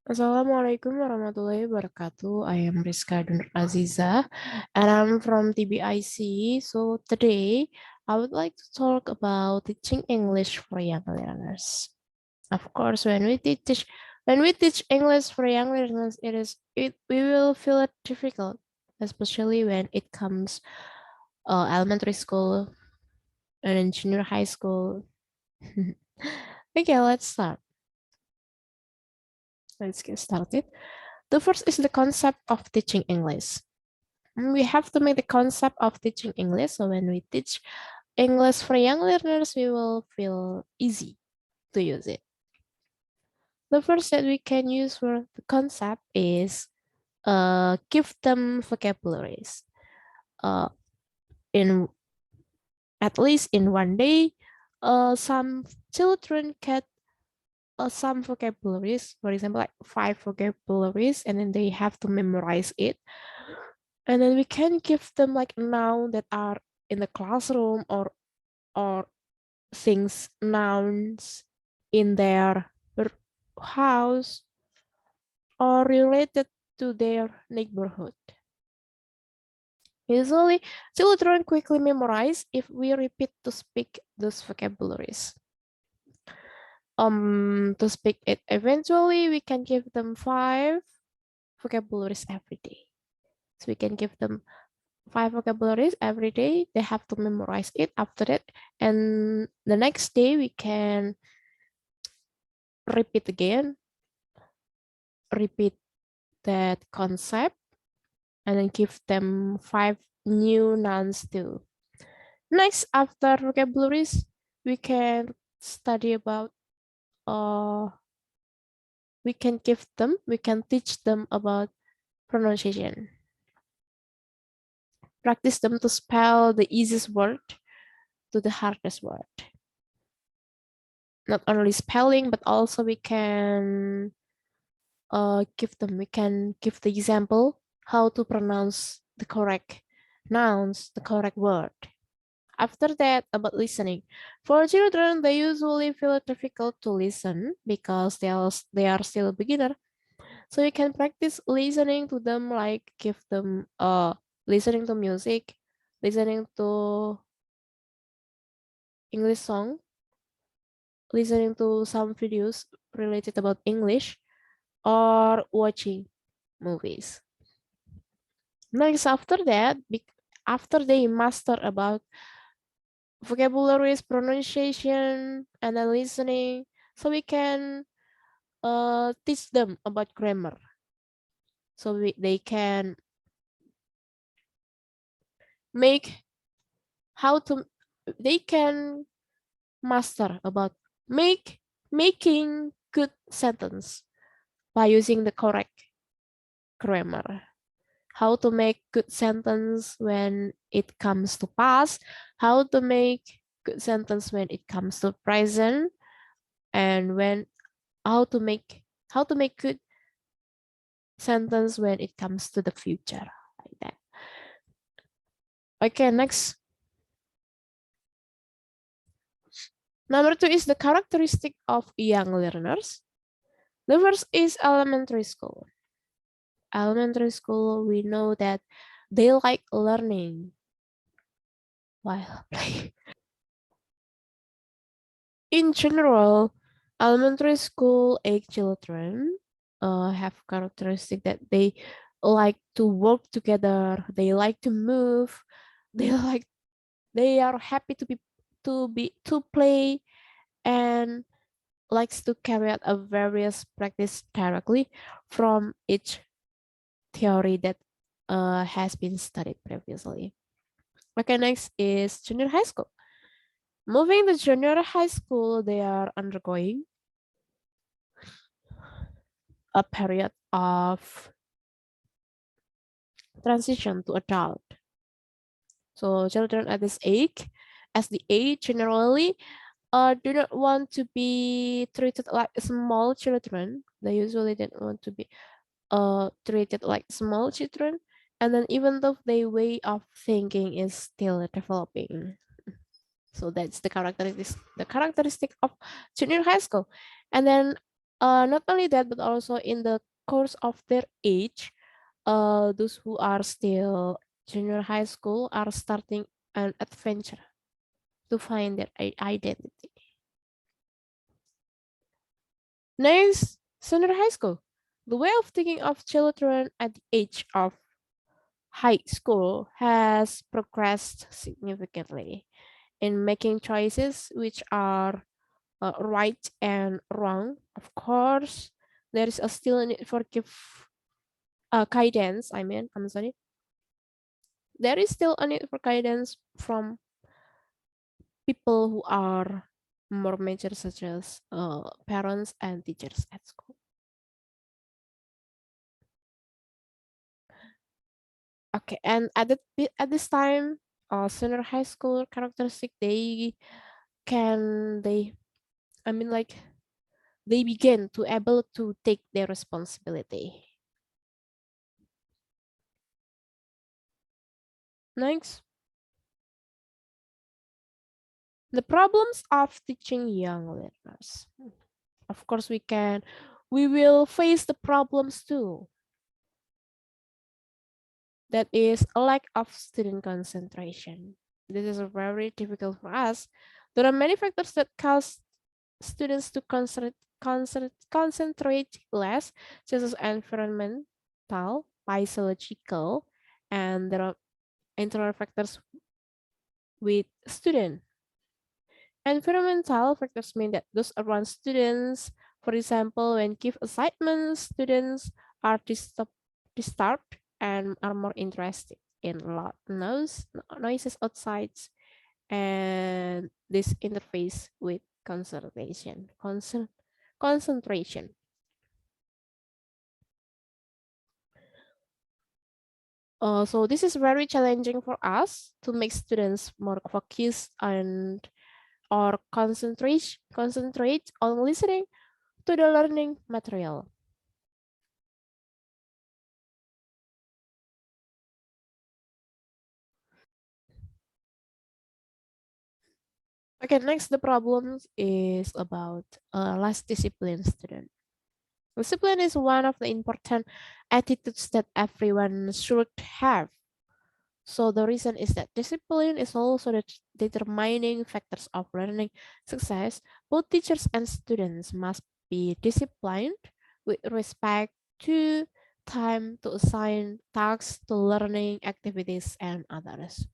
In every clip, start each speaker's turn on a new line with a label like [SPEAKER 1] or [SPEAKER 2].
[SPEAKER 1] Assalamualaikum warahmatullahi wabarakatuh. I am Riska Dwi Nurazizah and I'm from TBIC. So today I would like to talk about teaching English for young learners. Of course, when we teach English for young learners, we will feel it difficult, especially when it comes elementary school and then junior high school. Okay, let's start. Let's get started. The first is the concept of teaching English. We have to make the concept of teaching English. So when we teach English for young learners, we will feel easy to use it. The first that we can use for the concept is give them vocabularies. Uh, in at least in one day, some children get some vocabularies, for example, like 5 vocabularies, and then they have to memorize it. And then we can give them like noun that are in the classroom or things nouns in their house or related to their neighborhood. Usually, children quickly memorize if we repeat to speak those vocabularies. To speak it eventually, we can give them 5 vocabularies every day. So we can give them 5 vocabularies every day. They have to memorize it after that. And the next day we can repeat again, repeat that concept, and then give them 5 new nouns too. Next, after vocabularies, we can study about, we can teach them about pronunciation. Practice them to spell the easiest word to the hardest word. Not only spelling, but also we can we can give the example how to pronounce the correct nouns, the correct word. After that, about listening. For children, they usually feel it difficult to listen because they are still a beginner. So you can practice listening to them, like give them listening to music, listening to English song, listening to some videos related about English, or watching movies. Next, after that, after they master about vocabularies, pronunciation, and then listening, so we can teach them about grammar. So they can make how to they can master about making good sentence by using the correct grammar. How to make good sentence when it comes to past, how to make good sentence when it comes to present, and how to make good sentence when it comes to the future, like that. Okay, next. Number 2 is the characteristic of young learners. The first is elementary school. Elementary school, we know that they like learning while playing. In general, elementary school age children have characteristic that they like to work together, they like to move, they they are happy to play, and likes to carry out a various practice directly from each theory that has been studied previously. Okay, next is junior high school. Moving to junior high school, they are undergoing a period of transition to adult. So children at this age, as the age generally do not want to be treated like small children. They usually don't want to be treated like small children. And then even though their way of thinking is still developing. So that's the characteristic of junior high school. And then Not only that, but also in the course of their age, those who are still junior high school are starting an adventure to find their identity. Next, senior high school. The way of thinking of children at the age of high school has progressed significantly in making choices which are right and wrong. Of course, there is a still a need for guidance. I'm sorry. There is still a need for guidance from people who are more mature, such as parents and teachers at school. Okay, and at this time, senior high school characteristic, can they I mean like they begin to able to take their responsibility. Next, the problems of teaching young learners. Of course, we will face the problems too. That is a lack of student concentration. This is very difficult for us. There are many factors that cause students to concentrate less, such as environmental, physiological, and there are internal factors with student. Environmental factors mean that those around students, for example, when give assignments, students are disturbed and are more interested in loud noises outside, and this interface with concentration. So this is very challenging for us to make students more focused and or concentrate on listening to the learning material. Okay, next the problems is about less disciplined student. Discipline is one of the important attitudes that everyone should have. So the reason is that discipline is also the determining factors of learning success. Both teachers and students must be disciplined with respect to time to assign tasks to learning activities and others.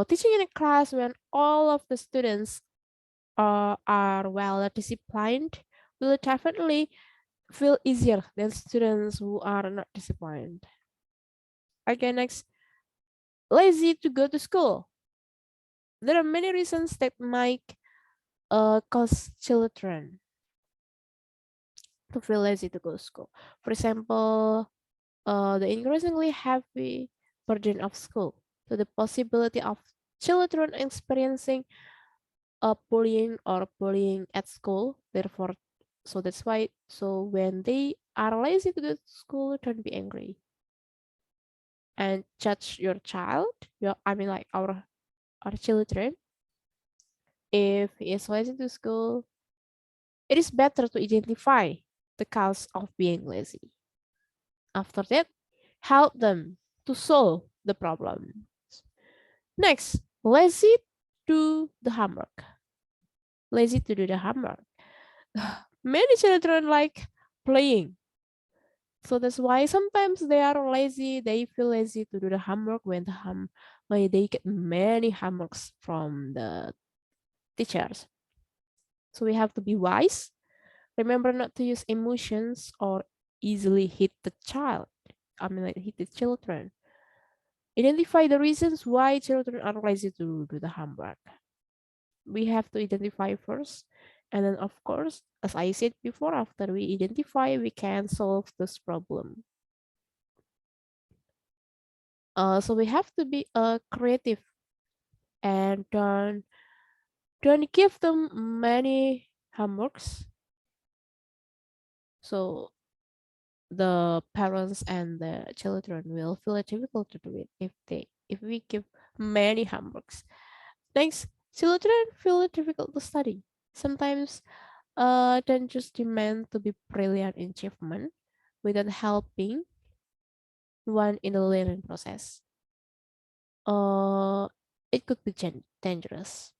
[SPEAKER 1] Teaching in a class when all of the students are well disciplined will definitely feel easier than students who are not disciplined. Okay, next, lazy to go to school. There are many reasons that might cause children to feel lazy to go to school. For example, the increasingly heavy burden of school, so the possibility of children experiencing bullying at school. Therefore, so that's why. So when they are lazy to go to school, don't be angry and judge your child. Like our children. If he is lazy to school, it is better to identify the cause of being lazy. After that, help them to solve the problem. Next, lazy to the homework. Lazy to do the homework. Many children like playing. So that's why sometimes they are lazy. They feel lazy to do the homework when they get many homeworks from the teachers. So we have to be wise. Remember not to use emotions or easily hit the child. Hit the children. Identify the reasons why children are lazy to do the homework. We have to identify first. And then, of course, as I said before, after we identify, we can solve this problem. So we have to be creative and don't give them many homeworks. So the parents and the children will feel it difficult to do it if we give many homeworks. Next, children feel it difficult to study. Sometimes Don't just demand to be brilliant in achievement without helping one in the learning process. Uh, it could be dangerous.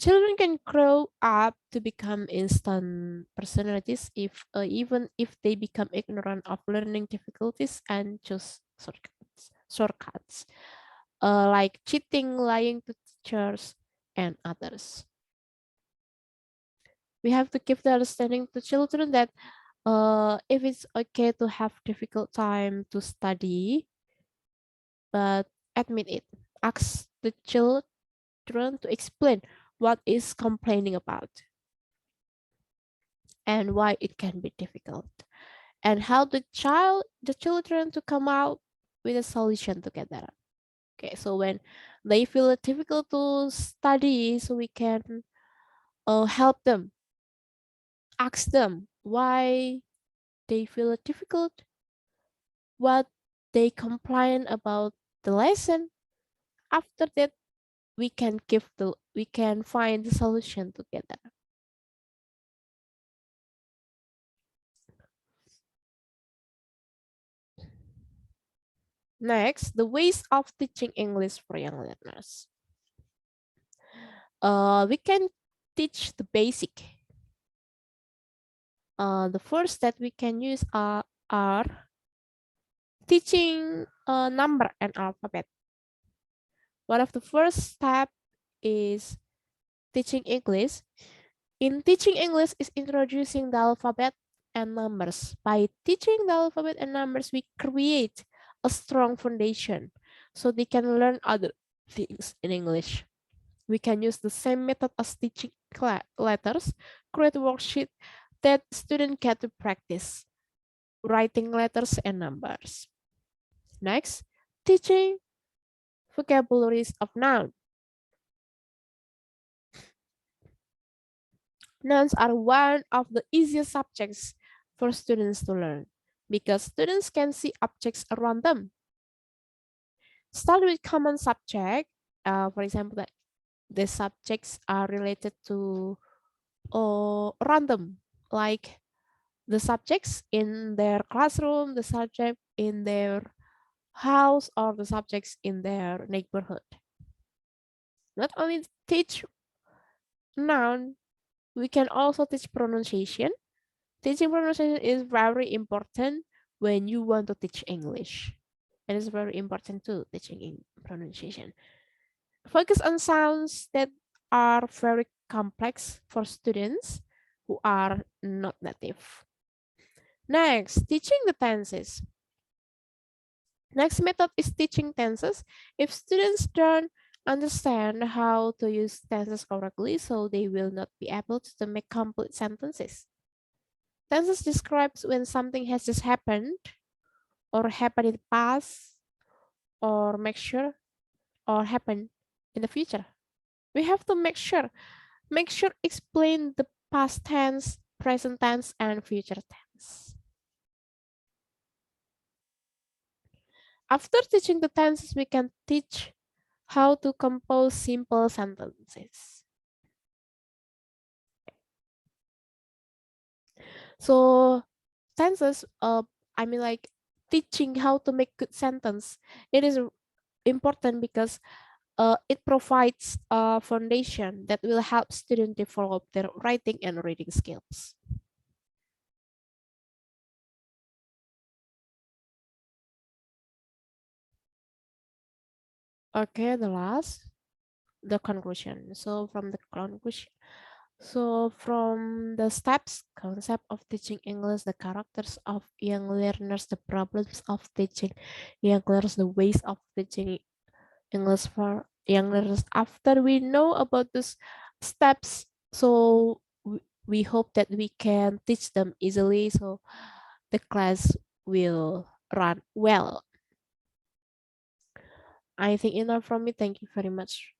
[SPEAKER 1] Children can grow up to become instant personalities if even if they become ignorant of learning difficulties and choose shortcuts, like cheating, lying to teachers, and others. We have to give the understanding to children that if it's okay to have difficult time to study, but admit it. Ask the children to explain what is complaining about and why it can be difficult, and how the children to come out with a solution together. Okay, so when they feel it difficult to study, so we can help them, ask them why they feel it difficult, what they complain about the lesson. After that, we can find the solution together. Next, the ways of teaching English for young learners. We can teach the basic. The first that we can use are teaching number and alphabet. One of the first step is teaching English. In teaching English is introducing the alphabet and numbers. By teaching the alphabet and numbers, we create a strong foundation so they can learn other things in English. We can use the same method as teaching letters, create a worksheet that students get to practice writing letters and numbers. Next, teaching vocabularies of noun. Nouns are one of the easiest subjects for students to learn because students can see objects around them. Start with common subject. For example, that the subjects are related to random, like the subjects in their classroom, the subject in their house, or the subjects in their neighborhood. Not only teach noun, we can also teach pronunciation. Teaching pronunciation is very important when you want to teach English. And it's very important too, teaching in pronunciation. Focus on sounds that are very complex for students who are not native. Next, teaching the tenses. Next method is teaching tenses. If students don't understand how to use tenses correctly, so they will not be able to make complete sentences. Tenses describes when something has just happened or happened in the past or make sure or happen in the future. We have to make sure. Make sure explain the past tense, present tense, and future tense. After teaching the tenses, we can teach how to compose simple sentences. So tenses, I mean like teaching how to make good sentence. It is important because it provides a foundation that will help students develop their writing and reading skills. Okay, the conclusion. From the steps, concept of teaching English, the characters of young learners, the problems of teaching young learners, the ways of teaching English for young learners. After we know about these steps, so we hope that we can teach them easily, so the class will run well. I think enough from me. Thank you very much.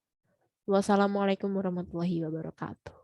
[SPEAKER 1] Wassalamualaikum warahmatullahi wabarakatuh.